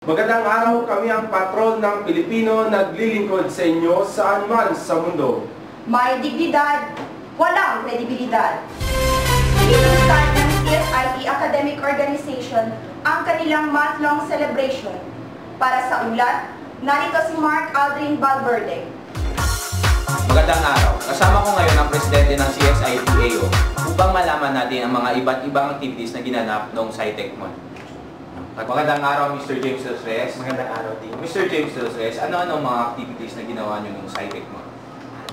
Magandang araw, kami ang patrol ng Pilipino naglilingkod sa inyo saan man sa mundo. May dignidad, walang kredibilidad. Inuusan ng CSIT Academic Organization ang kanilang month-long celebration. Para sa ulat, narito si Mark Aldrin Valverde. Magandang araw. Kasama ko ngayon ang presidente ng CSIT-AO upang malaman natin ang mga iba't ibang activities na ginanap noong SciTech Month. Magandang araw, Mr. James Rosales. Magandang araw din. Mr. James Rosales, ano-ano mga activities na ginawa niyo noong SciTech Month?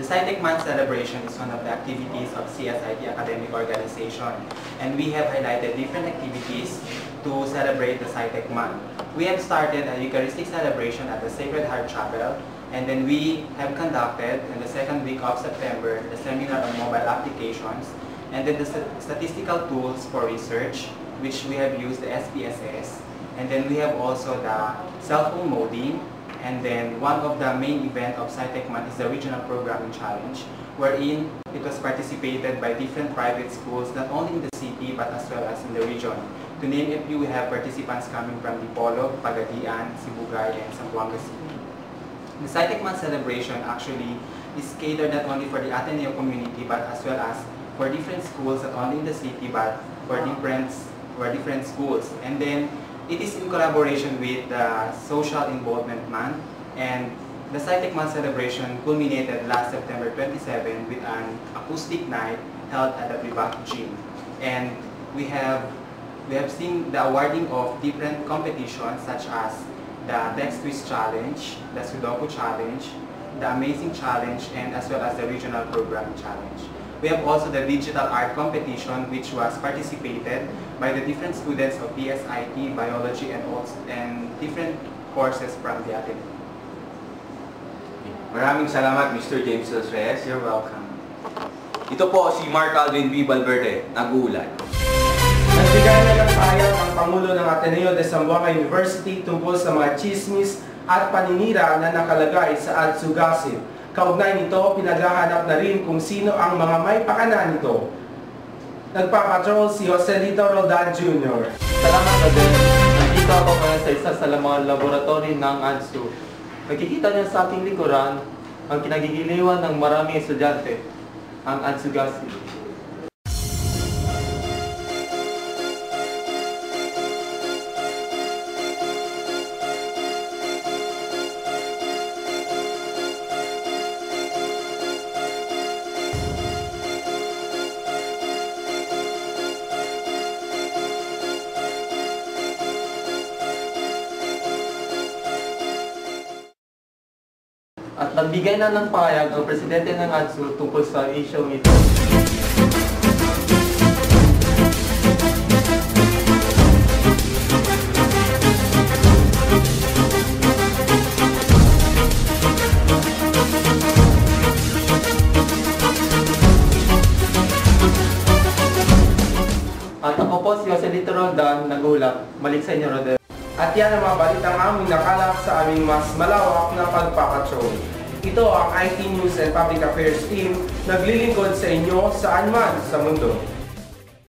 The SciTech Month celebration is one of the activities of CSIT Academic Organization, and we have highlighted different activities to celebrate the SciTech Month. We have started a Eucharistic celebration at the Sacred Heart Chapel, and then we have conducted in the second week of September the seminar on mobile applications, and then the statistical tools for research, which we have used the SPSS, and then we have also the cell phone modem, and then one of the main event of SciTech Month is the Regional Programming Challenge, wherein it was participated by different private schools, not only in the city but as well as in the region. To name a few, we have participants coming from Dipolog, Pagadian, Sibugay, and Zamboanga City. The SciTech Month celebration actually is catered not only for the Ateneo community but as well as for different schools, not only in the city but for different schools. And then it is in collaboration with the Social Involvement Month, and the SciTech Month celebration culminated last September 27 with an acoustic night held at the Privac Gym. And we have seen the awarding of different competitions such as the Dex Quiz Challenge, the Sudoku Challenge, the Amazing Challenge, and as well as the Regional Programming Challenge. We have also the Digital Art Competition, which was participated by the different students of PSIT, Biology, and different courses from the Ateneo. Maraming salamat, Mr. James Rosales. You're welcome. Ito po si Mark Aldrin B. Valverde, nag-uulat. Nagbigay na ng pahayag ang Pangulo ng Ateneo de Zamboanga University tungkol sa mga chismis at paninira na nakalagay sa Adsugasib. Kaugnay nito, pinaghahanap na rin kung sino ang mga may pakana nito. Nagpapatrol si Joselito Roldan Jr. Salamat, Adel. Nandito ako ngayon sa isa sa mga laboratory ng ADSU. Nakikita niyo sa aking likuran ang kinagigiliwan ng maraming estudyante, ang Adsugasib. At nagbigay na ng pahayag ang presidente ng ADSU tungkol sa isyong ito. At ako po si Joselito Roldan, nag-ulap. Balik sa inyo, Rodel. At yan ang mga balitang aming nakalap sa aming mas malawak na pagpapatrol. Ito ang IT News and Public Affairs Team, naglilingkod sa inyo saan man sa mundo.